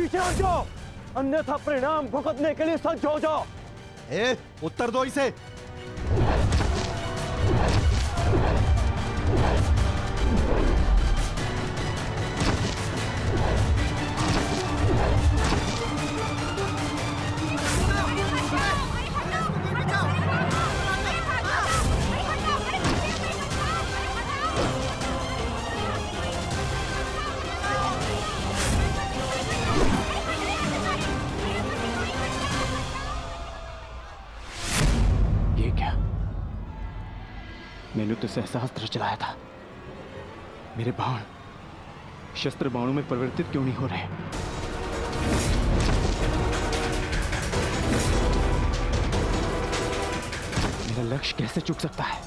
पीछे हट जाओ, अन्यथा परिणाम भुगतने के लिए सज्ज हो जाओ। उत्तर दो इसे। ये क्या? मैंने तो सहस्त्र चलाया था। मेरे बाण शस्त्र बाणों में परिवर्तित क्यों नहीं हो रहे? मेरा लक्ष्य कैसे चूक सकता है?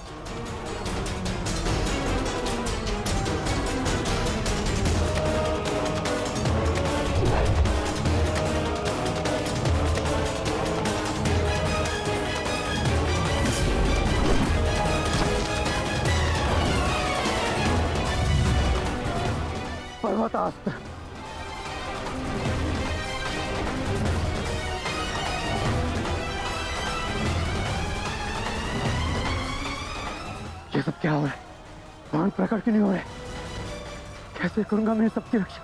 पर्वतास्त्र। ये सब क्या हो रहा है? बाण प्रकट क्यों नहीं हो रहे? कैसे करूंगा मैं सबकी रक्षा?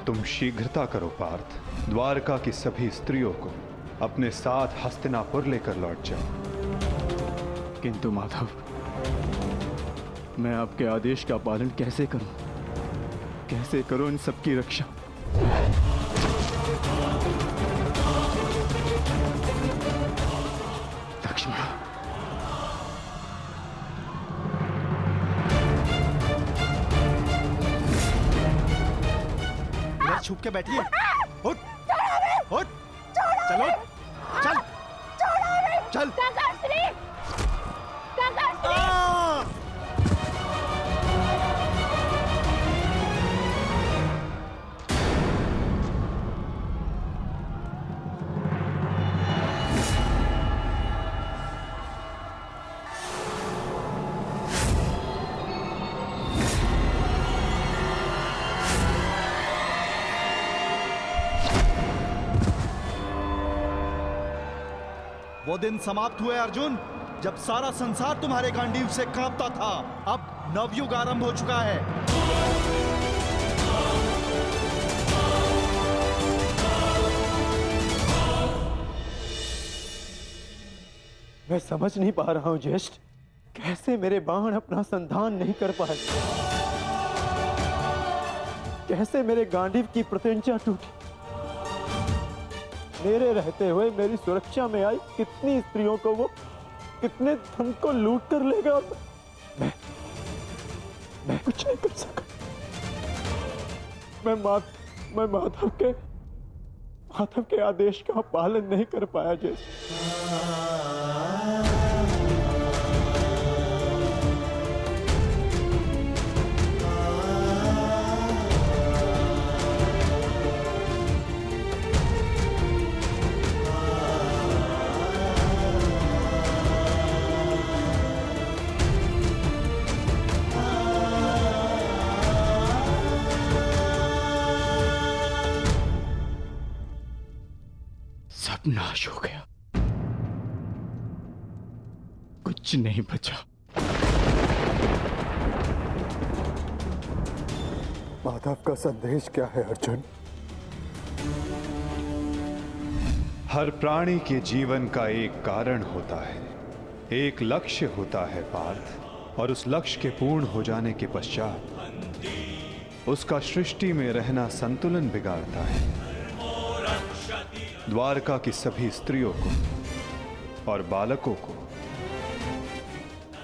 तुम शीघ्रता करो पार्थ, द्वारका की सभी स्त्रियों को अपने साथ हस्तिनापुर लेकर लौट जाओ। किंतु माधव, मैं आपके आदेश का पालन कैसे करूं? कैसे करूं इन सबकी रक्षा? लक्ष्मण, छुप के बैठिए। उठ, उठ, चलो, चल, चल। वो दिन समाप्त हुए अर्जुन, जब सारा संसार तुम्हारे गांडीव से कांपता था। अब नवयुग आरंभ हो चुका है। मैं समझ नहीं पा रहा हूं ज्येष्ठ, कैसे मेरे बाण अपना संधान नहीं कर पाए? कैसे मेरे गांडीव की प्रत्यंचा टूटी? मेरे रहते हुए मेरी सुरक्षा में आई कितनी स्त्रियों को वो कितने धन को लूट कर लेगा। मैं कुछ नहीं कर सका। मैं माधव के आदेश का पालन नहीं कर पाया। जैसे नाश हो गया, कुछ नहीं बचा। माधव का संदेश क्या है अर्जुन? हर प्राणी के जीवन का एक कारण होता है, एक लक्ष्य होता है पार्थ, और उस लक्ष्य के पूर्ण हो जाने के पश्चात उसका सृष्टि में रहना संतुलन बिगाड़ता है। द्वारका की सभी स्त्रियों को और बालकों को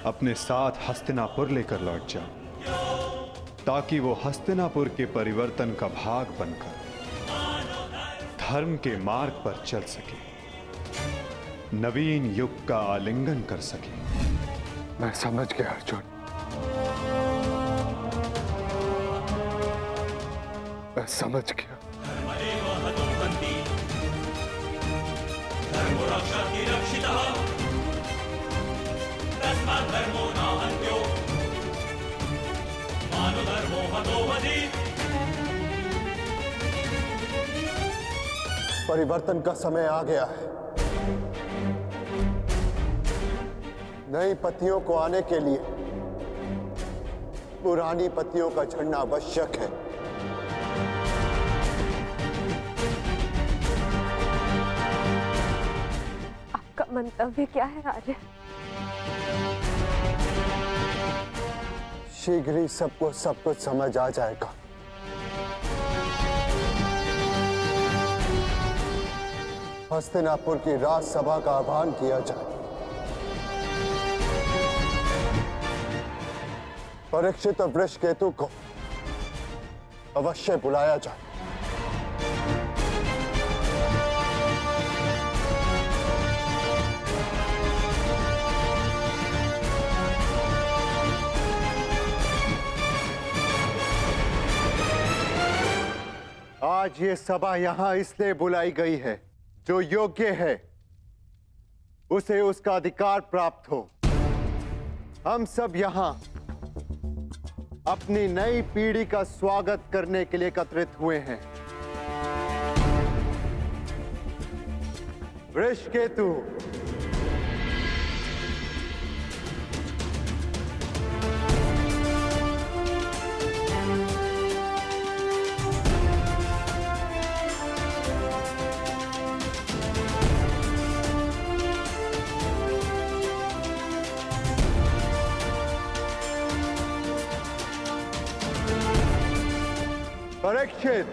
अपने साथ हस्तिनापुर लेकर लौट जाओ, ताकि वो हस्तिनापुर के परिवर्तन का भाग बनकर धर्म के मार्ग पर चल सके, नवीन युग का आलिंगन कर सके। मैं समझ गया अर्जुन, मैं समझ गया। परिवर्तन का समय आ गया है। नई पत्तियों को आने के लिए पुरानी पत्तियों का झड़ना आवश्यक है। आपका मंतव्य क्या है आर्य? शीघ्र ही सबको सब कुछ समझ आ जाएगा। हस्तिनापुर की राजसभा का आह्वान किया जाए। परीक्षित और वृषकेतु को अवश्य बुलाया जाए। आज ये सभा यहां इसलिए बुलाई गई है, जो योग्य है उसे उसका अधिकार प्राप्त हो। हम सब यहां अपनी नई पीढ़ी का स्वागत करने के लिए एकत्रित हुए हैं। वृषकेतु, परीक्षित,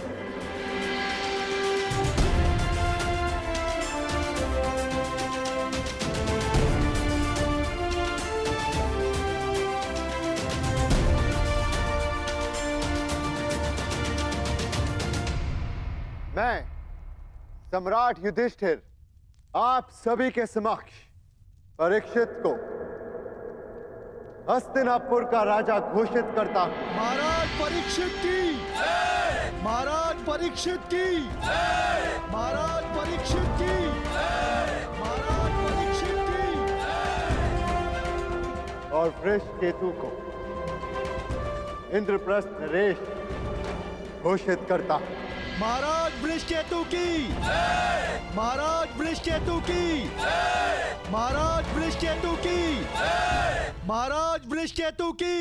मैं सम्राट युधिष्ठिर आप सभी के समक्ष परीक्षित को हस्तिनापुर का राजा घोषित करता हूं। महाराज परीक्षित की, महाराज परीक्षित की, महाराज परीक्षित की, महाराज परीक्षित की। और वृषकेतु को इंद्रप्रस्थ नरेश घोषित करता हूं। महाराज वृषकेतु की, महाराज वृषकेतु की, महाराज वृषकेतु की, महाराज वृषकेतु की।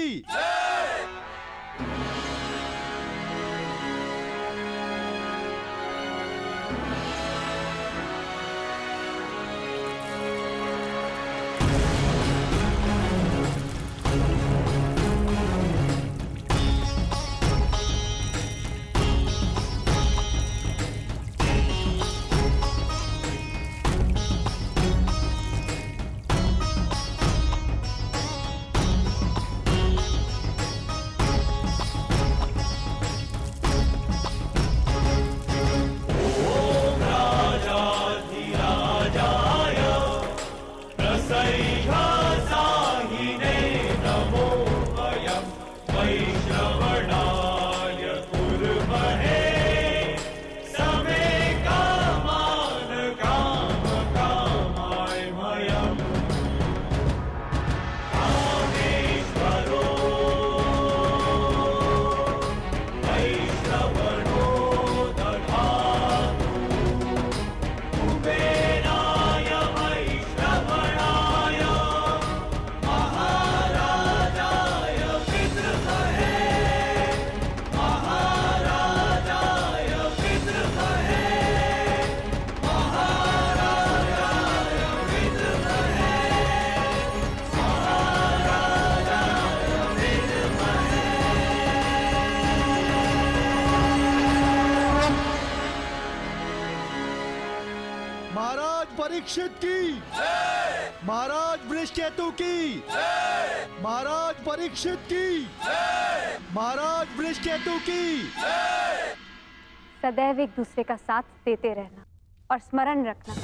परीक्षित की, महाराज वृषकेतु की, महाराज परीक्षित की, महाराज वृषकेतु की। सदैव एक दूसरे का साथ देते रहना और स्मरण रखना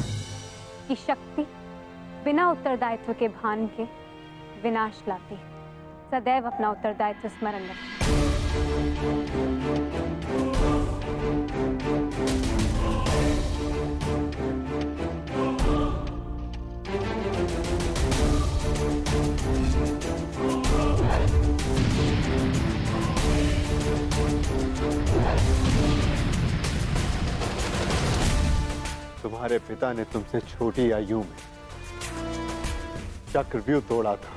कि शक्ति बिना उत्तरदायित्व के भान के विनाश लाती है। सदैव अपना उत्तरदायित्व स्मरण रखना। तुम्हारे पिता ने तुमसे छोटी आयु में चक्रव्यूह तोड़ा था।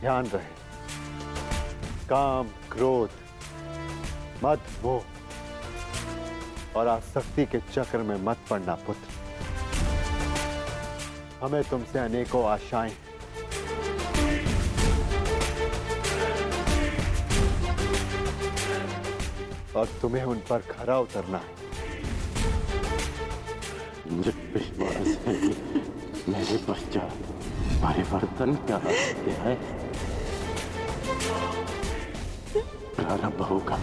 ध्यान रहे, काम, क्रोध, मद, मोह और आसक्ति के चक्र में मत पड़ना पुत्र। हमें तुमसे अनेकों आशाएं हैं। और तुम्हें उन पर खरा उतरना है। मुझे विश्वास है कि मेरे पश्चात परिवर्तन का रहस्य है प्रारंभ होगा।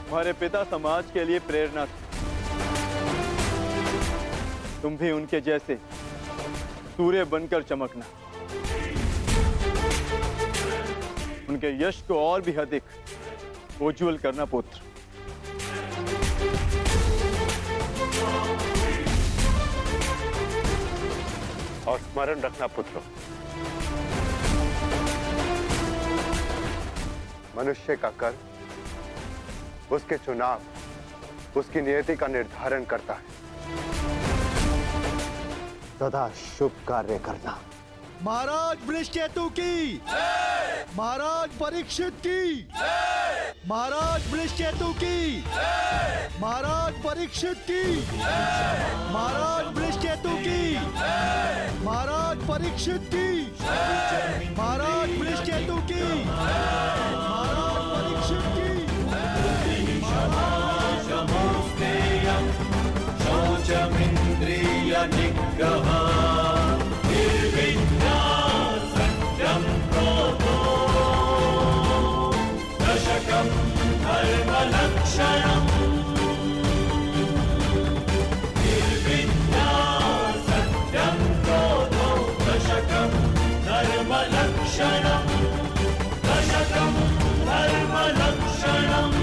हमारे पिता समाज के लिए प्रेरणा थे। तुम भी उनके जैसे सूर्य बनकर चमकना, उनके यश को और भी अधिक उज्ज्वल करना पुत्र। और स्मरण रखना पुत्र, मनुष्य का कर्म उसके चुनाव, उसकी नियति का निर्धारण करता है। सदा शुभ कार्य करना। महाराज वृषकेतु की, महाराज परीक्षित की, महाराज वृषकेतु की, महाराज परीक्षित की, महाराज वृषकेतु की, महाराज परीक्षित की, महाराज वृषकेतु की, महाराज परीक्षित की। शौचमिंद्रिय निग्रह दशकं धर्मलक्षणम् निर्विद्या सत्यं क्रोधो दशकं धर्मलक्षणम् दशकं धर्मलक्षणम्।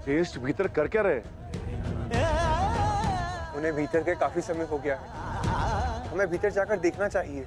टेस्ट भीतर कर क्या रहे? उन्हें भीतर के काफी समय हो गया है, हमें भीतर जाकर देखना चाहिए।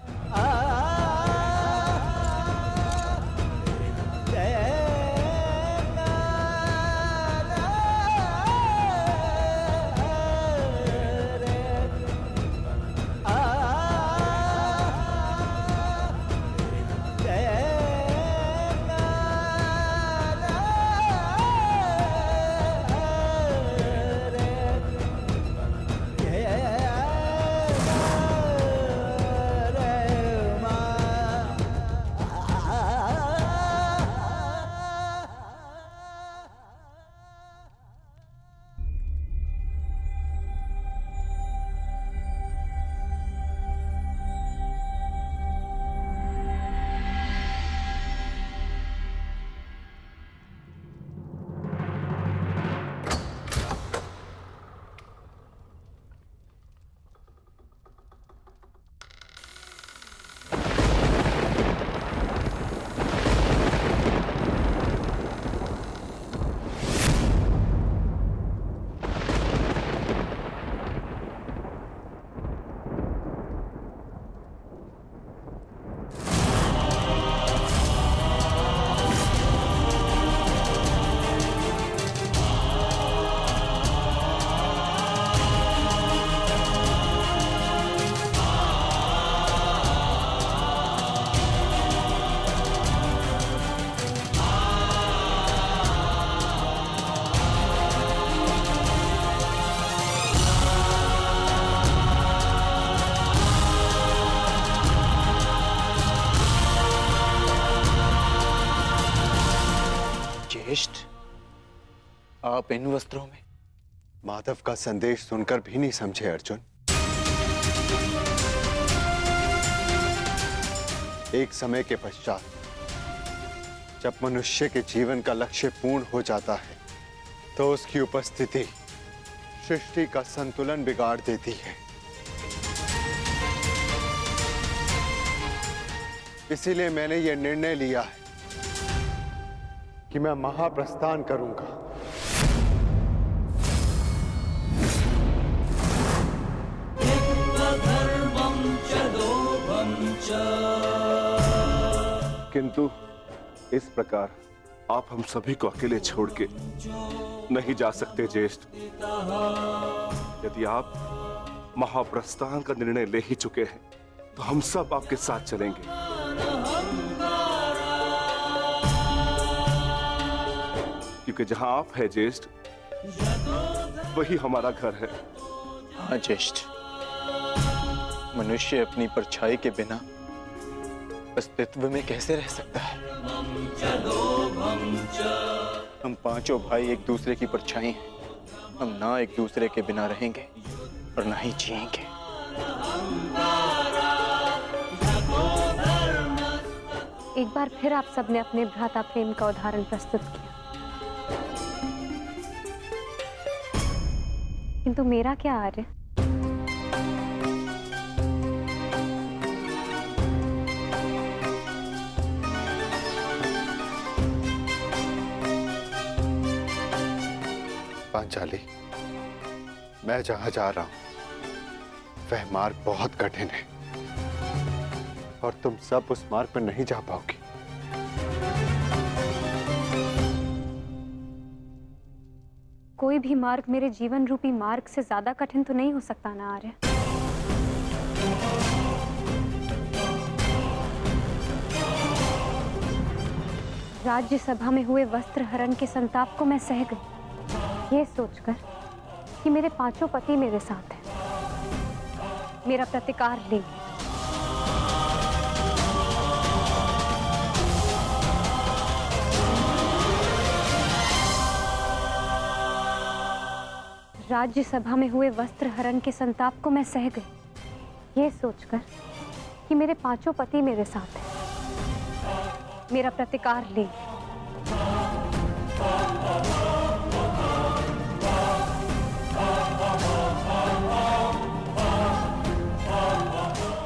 ज्येष्ठ, आप इन वस्त्रों में? माधव का संदेश सुनकर भी नहीं समझे अर्जुन। एक समय के पश्चात जब मनुष्य के जीवन का लक्ष्य पूर्ण हो जाता है तो उसकी उपस्थिति सृष्टि का संतुलन बिगाड़ देती है। इसीलिए मैंने यह निर्णय लिया है कि मैं महाप्रस्थान करूंगा। किंतु इस प्रकार आप हम सभी को अकेले छोड़ के नहीं जा सकते ज्येष्ठ। यदि आप महाप्रस्थान का निर्णय ले ही चुके हैं तो हम सब आपके साथ चलेंगे। क्योंकि जहां आप है ज्येष्ठ, वही हमारा घर है। हाँ ज्येष्ठ, मनुष्य अपनी परछाई के बिना अस्तित्व में कैसे रह सकता है? हम पांचों भाई एक दूसरे की परछाई हैं। हम ना एक दूसरे के बिना रहेंगे और ना ही जिएंगे। एक बार फिर आप सबने अपने भ्राता प्रेम का उदाहरण प्रस्तुत किया, किंतु मेरा क्या आर्य? पांचाली, मैं जहां जा रहा हूं वह मार्ग बहुत कठिन है और तुम सब उस मार्ग पर नहीं जा पाओगी। कोई भी मार्ग मेरे जीवन रूपी मार्ग से ज्यादा कठिन तो नहीं हो सकता ना आर्य? राज्यसभा में हुए वस्त्र हरण के संताप को मैं सह गई, ये सोचकर कि मेरे पांचों पति मेरे साथ हैं, मेरा प्रतिकार लेंगे। राज्यसभा में हुए वस्त्र हरण के संताप को मैं सह गई, ये सोचकर कि मेरे पांचों पति मेरे साथ हैं, मेरा प्रतिकार लेंगे।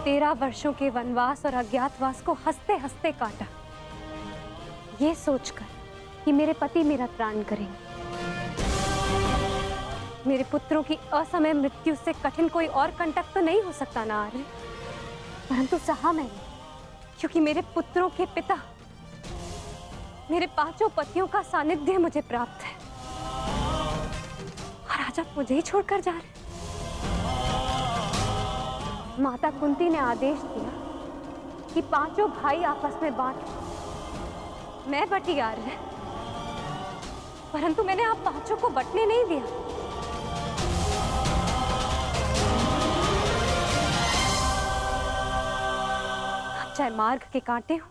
तेरह वर्षों के वनवास और अज्ञातवास को हंसते हंसते काटा, ये सोचकर कि मेरे पति मेरा त्राण करेंगे। मेरे पुत्रों की असमय मृत्यु से कठिन कोई और कंटक तो नहीं हो सकता ना आर्य, परंतु सहा मैंने, क्योंकि मेरे पुत्रों के पिता, मेरे पांचों पतियों का सानिध्य मुझे प्राप्त है। और आज आप मुझे ही छोड़कर जा रहे। माता कुंती ने आदेश दिया कि पांचों भाई आपस में बांट। मैं बटी आ रहे, परंतु मैंने आप पांचों को बटने नहीं दिया। अब चाहे मार्ग के कांटे हो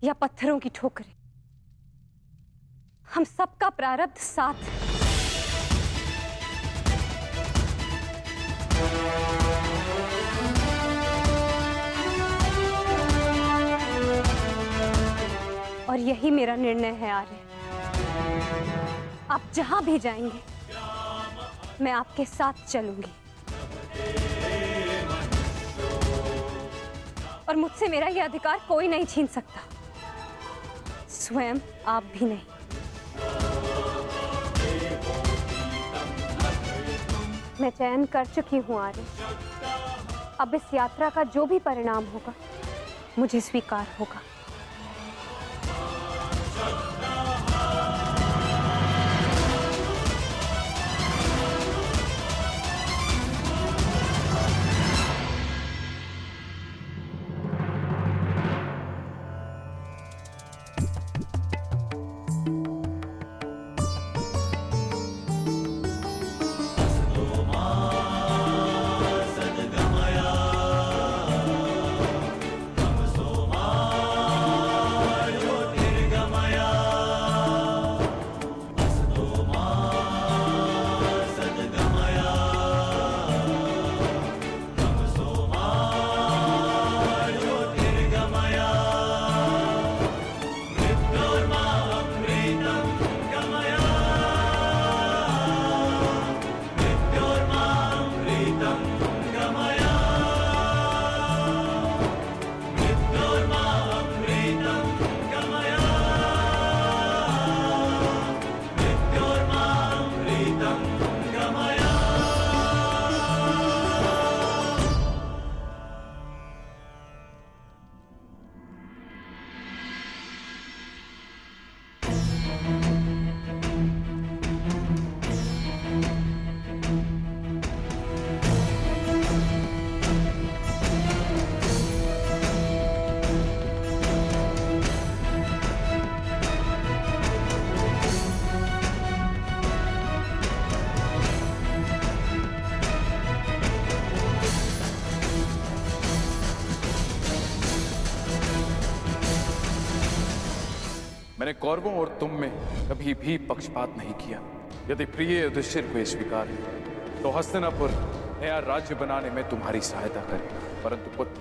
या पत्थरों की ठोकरें, हम सबका प्रारब्ध साथ है। और यही मेरा निर्णय है आर्य। आप जहां भी जाएंगे मैं आपके साथ चलूंगी, और मुझसे मेरा यह अधिकार कोई नहीं छीन सकता, स्वयं आप भी नहीं। मैं चयन कर चुकी हूं आर्य। अब इस यात्रा का जो भी परिणाम होगा मुझे स्वीकार होगा। मैंने कौरवों और तुम में कभी भी पक्षपात नहीं किया। यदि प्रिय युधिष्ठिर को ये स्वीकार है तो हस्तिनापुर नया राज्य बनाने में तुम्हारी सहायता करें। परंतु पुत्र,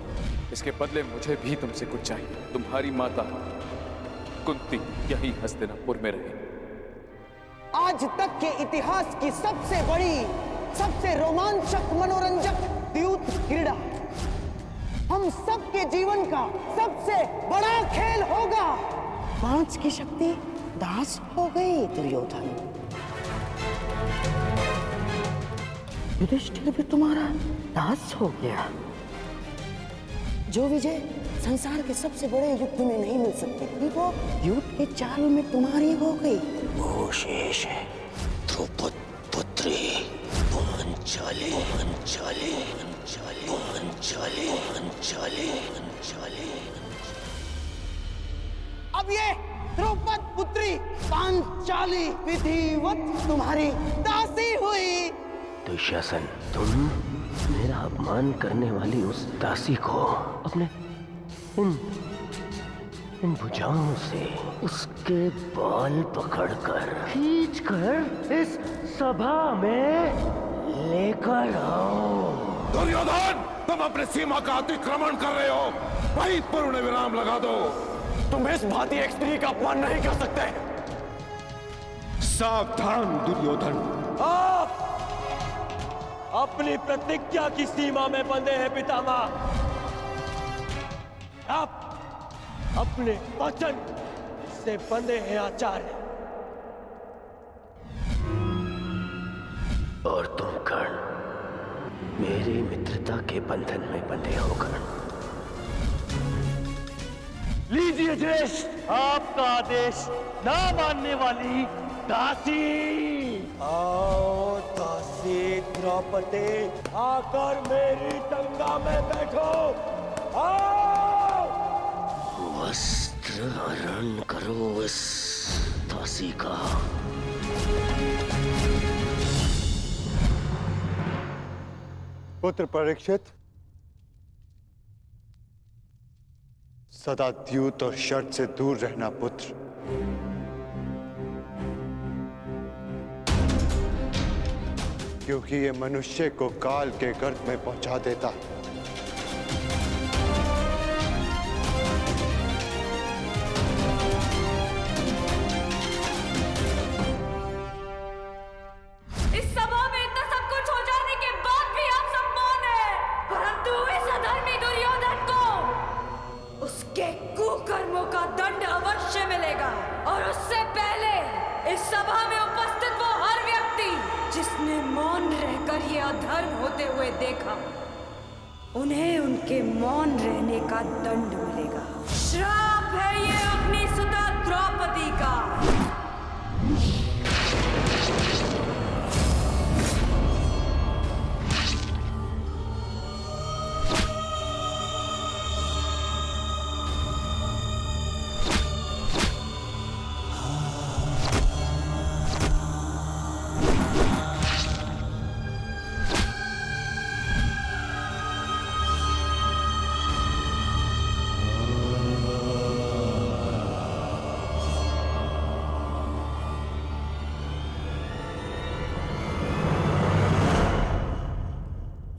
इसके बदले मुझे भी तुमसे कुछ चाहिए। तुम्हारी माता कुंती यही हस्तिनापुर में रहे। आज तक के इतिहास की सबसे बड़ी, सबसे रोमांचक, मनोरंजक द्यूत क्रीड़ा हम सबके जीवन का सबसे बड़ा खेल होगा। 5 की शक्ति दास हो गई दुर्योधन। युधिष्ठिर भी तुम्हारा दास हो गया। जो विजय संसार के सबसे बड़े युद्ध में नहीं मिल सकती थी, वो युद्ध के चाल में तुम्हारी हो गई। वो शेष है द्रौपद पुत्री पांचाली। पांचाली पांचाली पांचाली पांचाली पांचाली। अब ये द्रौपद पुत्री पांचाली विधिवत तुम्हारी दासी हुई। दुशासन, तुम मेरा अपमान करने वाली उस दासी को अपने इन भुजाओं से उसके बाल पकड़कर खींचकर इस सभा में लेकर आओ। दुर्योधन, तुम अपनी सीमा का अतिक्रमण कर रहे हो। वहीं पूर्ण विराम लगा दो। तुम इस भांति एक स्त्री का अपमान नहीं कर सकते। सावधान दुर्योधन, आप अपनी प्रतिज्ञा की सीमा में बंधे हैं पितामह। आप अपने वचन से बंधे हैं आचार्य। और तुम कर्ण, मेरी मित्रता के बंधन में बंधे हो कर्ण। लीजिए ज्येष्ठ आपका आदेश ना मानने वाली दासी। आओ दासी द्रौपदी, आकर मेरी टंगा में बैठो। आओ। वस्त्र हरण करो इस दासी का। पुत्र परीक्षित, सदा द्यूत और शर्त से दूर रहना पुत्र। क्योंकि ये मनुष्य को काल के गर्त में पहुंचा देता है। इस सभा में इतना सब कुछ हो जाने के बाद भी आप सब मौन हैं। परंतु इस अधर्मी दुर्योधन को उसके कुकर्मों का दंड अवश्य मिलेगा। और उससे पहले इस सभा में उपस्थित वो हर व्यक्ति जिसने मौन रहकर ये अधर्म होते हुए देखा, उन्हें उनके मौन रहने का दंड मिलेगा। श्राप है ये अपनी सुता द्रौपदी का।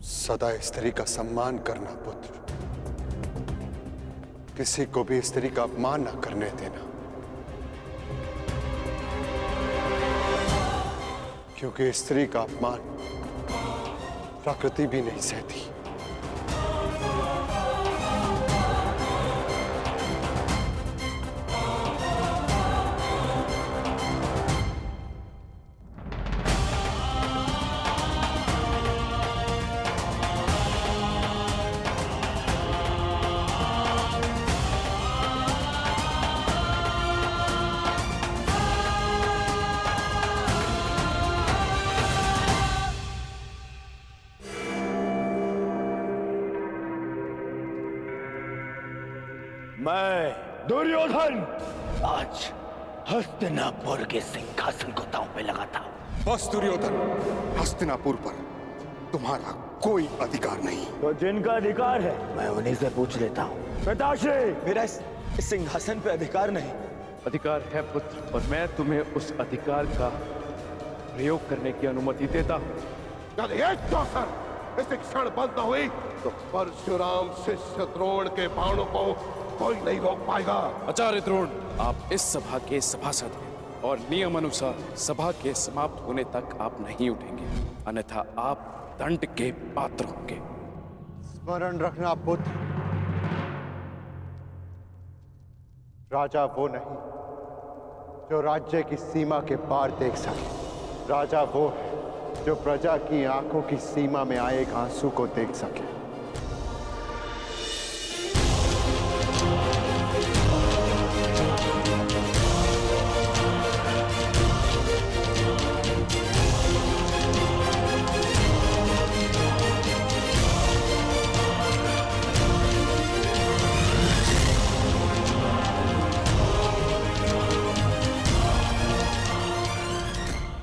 सदा स्त्री का सम्मान करना पुत्र। किसी को भी स्त्री का अपमान न करने देना, क्योंकि स्त्री का अपमान प्रकृति भी नहीं सहती। मैं दुर्योधन आज हस्तिनापुर के सिंहासन को दांव पे लगाता हूँ। बस दुर्योधन, हस्तिनापुर पर तुम्हारा कोई अधिकार नहीं। तो जिनका अधिकार है मैं उन्हीं से पूछ लेता हूँ। पिताश्री, मेरा इस सिंहासन पे अधिकार नहीं। अधिकार है पुत्र, और मैं तुम्हें उस अधिकार का प्रयोग करने की अनुमति देता हूं। यदि एक चौसर इस क्षण बंद न हुई तो परशुराम शिष्य द्रोण के बाणों को कोई नहीं रोक पाएगा। आचार्य द्रोण, आप इस सभा के सभासद हैं और नियम अनुसार सभा के समाप्त होने तक आप नहीं उठेंगे, अन्यथा आप दंड के पात्र होंगे। स्मरण रखना पुत्र, राजा वो नहीं जो राज्य की सीमा के पार देख सके। राजा वो है जो प्रजा की आंखों की सीमा में आए एक आंसू को देख सके।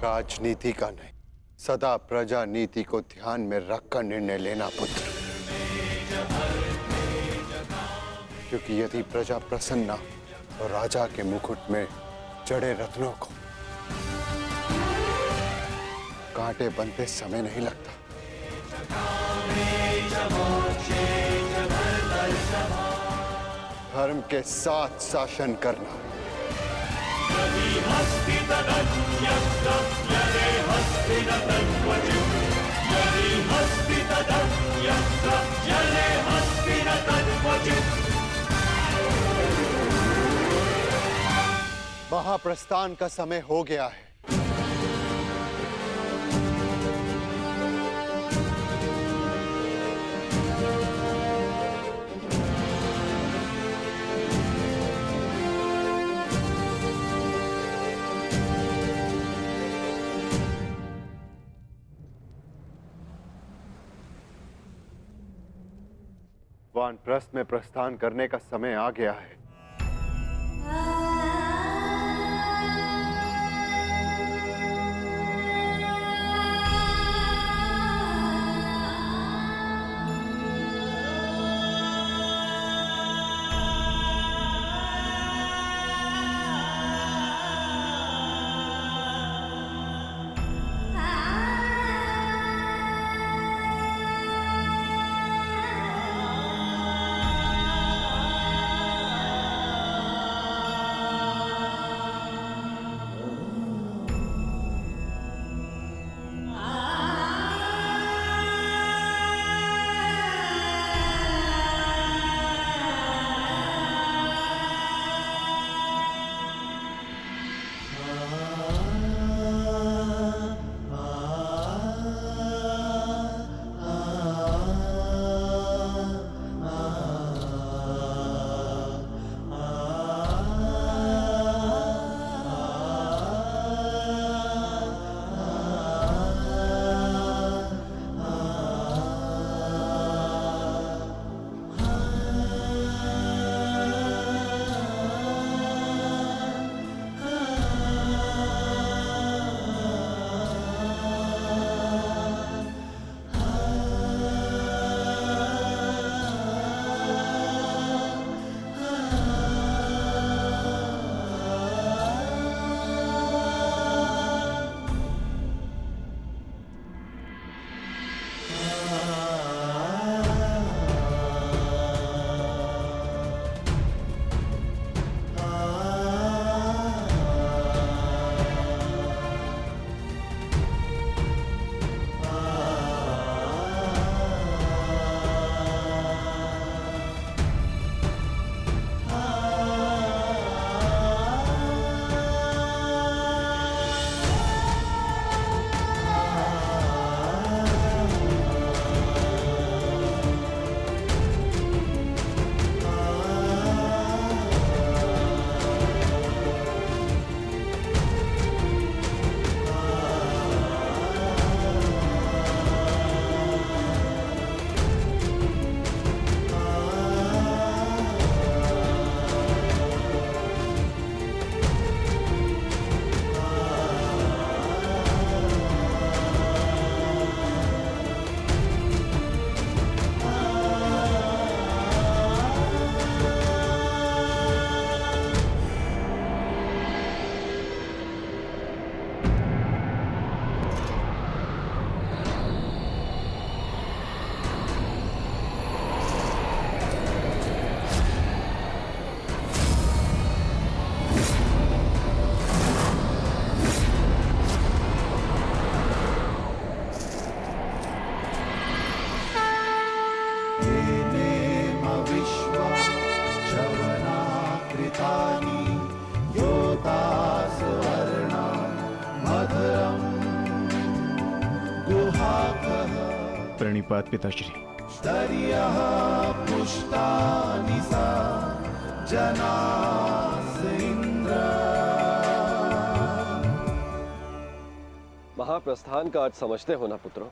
राजनीति का नहीं, सदा प्रजा नीति को ध्यान में रखकर निर्णय लेना पुत्र, क्योंकि यदि प्रजा प्रसन्न तो राजा के मुकुट में जड़े रत्नों को कांटे बनते समय नहीं लगता। धर्म के साथ शासन करना, महाप्रस्थान का समय हो गया है। वानप्रस्थ में प्रस्थान करने का समय आ गया है। प्रणिपात पिताश्री। महाप्रस्थान का अर्थ समझते हो ना पुत्रों?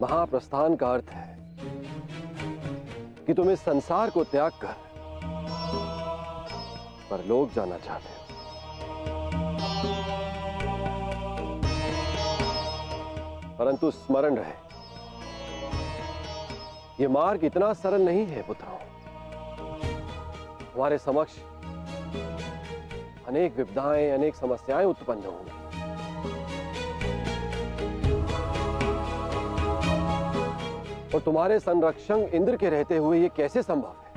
महाप्रस्थान का अर्थ है कि तुम इस संसार को त्याग कर परलोक जाना चाहते हो। परंतु स्मरण रहे, यह मार्ग इतना सरल नहीं है पुत्रों। हमारे समक्ष अनेक विपदाएं, अनेक समस्याएं उत्पन्न होंगी। और तुम्हारे संरक्षक इंद्र के रहते हुए यह कैसे संभव है?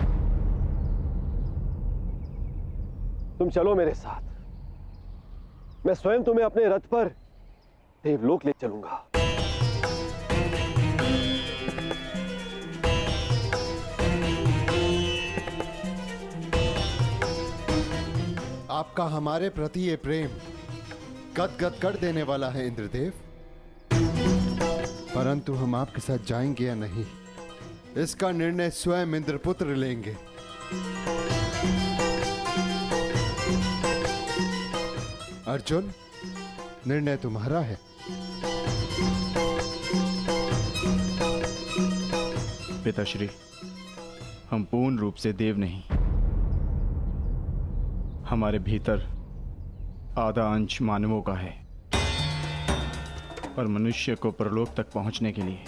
तुम चलो मेरे साथ, मैं स्वयं तुम्हें अपने रथ पर देवलोक ले चलूंगा। आपका हमारे प्रति ये प्रेम गदगद कर देने वाला है इंद्रदेव, परंतु हम आपके साथ जाएंगे या नहीं, इसका निर्णय स्वयं इंद्रपुत्र लेंगे। अर्जुन, निर्णय तुम्हारा है। पिताश्री, हम पूर्ण रूप से देव नहीं, हमारे भीतर आधा अंश मानवों का है और मनुष्य को परलोक तक पहुंचने के लिए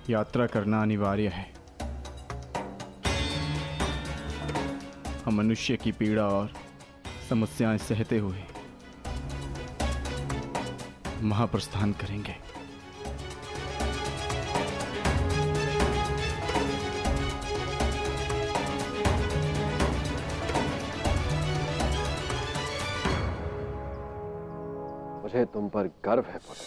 यात्रा करना अनिवार्य है। हम मनुष्य की पीड़ा और समस्याएं सहते हुए महाप्रस्थान करेंगे। मुझे तुम पर गर्व है पुत्र।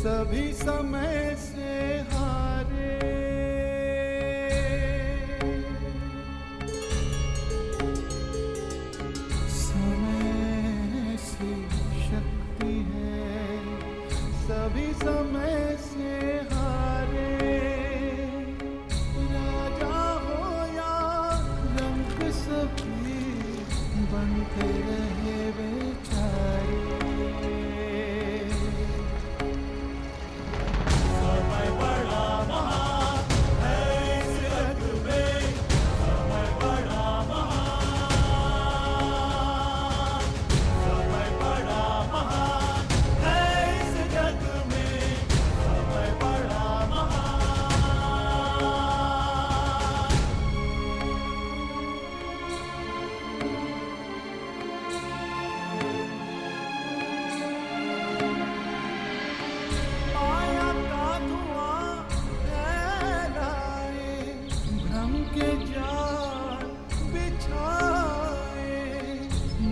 सभी समय से हारे, समय से शक्ति है, सभी समय से हारे। राजा हो या रंग सभी बनते रहे बेचारे।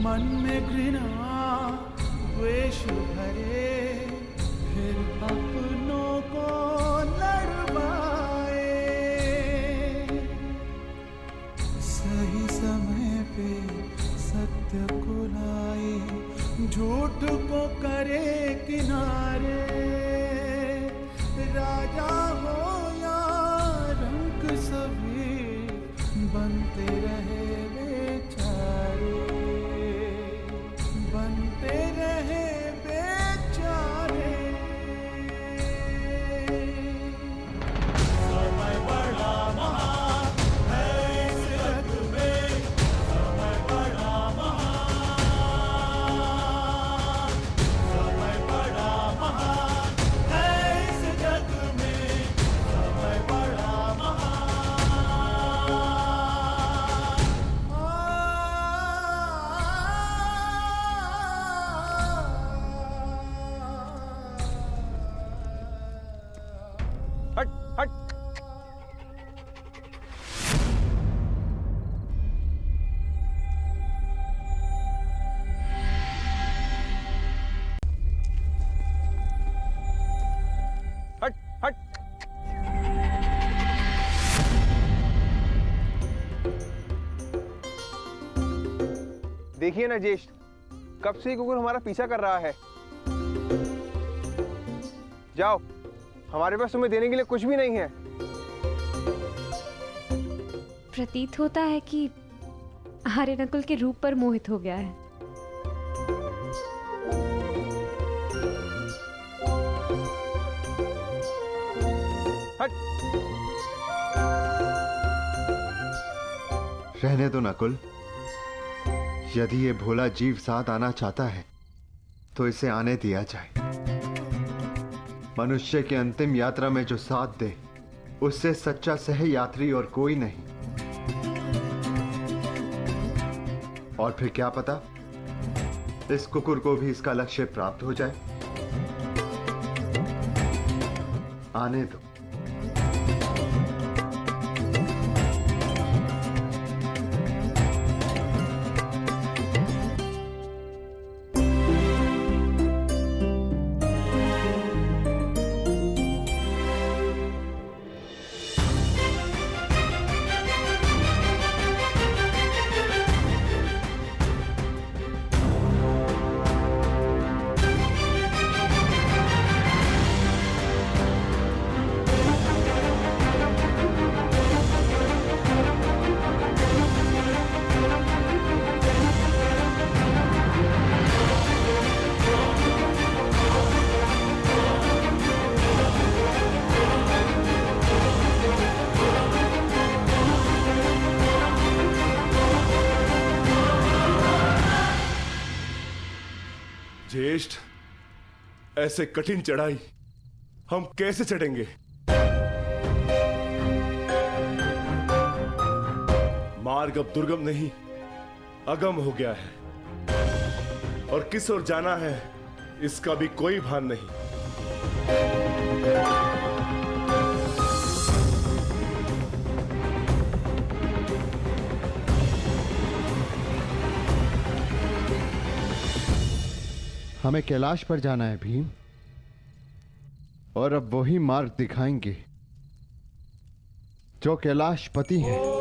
मन में घृणा द्वेष भरे, फिर अपनों को लड़वाए। सही समय पे सत्य को लाए, झूठ को करे किनारे। राजा हो या रंक सभी बनते रहे बेचारे, बनते रहे बेचारे। समय बड़ा महान है इस जग में, समय बड़ा महान, समय बड़ा महान है इस जग में, समय बड़ा महान। देखिए ना ज्येष्ठ, कब से ये कुकुर हमारा पीछा कर रहा है। जाओ, हमारे पास तुम्हें देने के लिए कुछ भी नहीं है। प्रतीत होता है कि आर्य नकुल के रूप पर मोहित हो गया है। रहने दो नकुल, यदि ये भोला जीव साथ आना चाहता है तो इसे आने दिया जाए। मनुष्य की अंतिम यात्रा में जो साथ दे उससे सच्चा सह यात्री और कोई नहीं। और फिर क्या पता इस कुकुर को भी इसका लक्ष्य प्राप्त हो जाए। आने दो। ज्येष्ठ, ऐसे कठिन चढ़ाई हम कैसे चढ़ेंगे? मार्ग अब दुर्गम नहीं, अगम हो गया है और किस ओर जाना है इसका भी कोई भान नहीं। हमें कैलाश पर जाना है भीम, और अब वही मार्ग दिखाएंगे जो कैलाशपति हैं।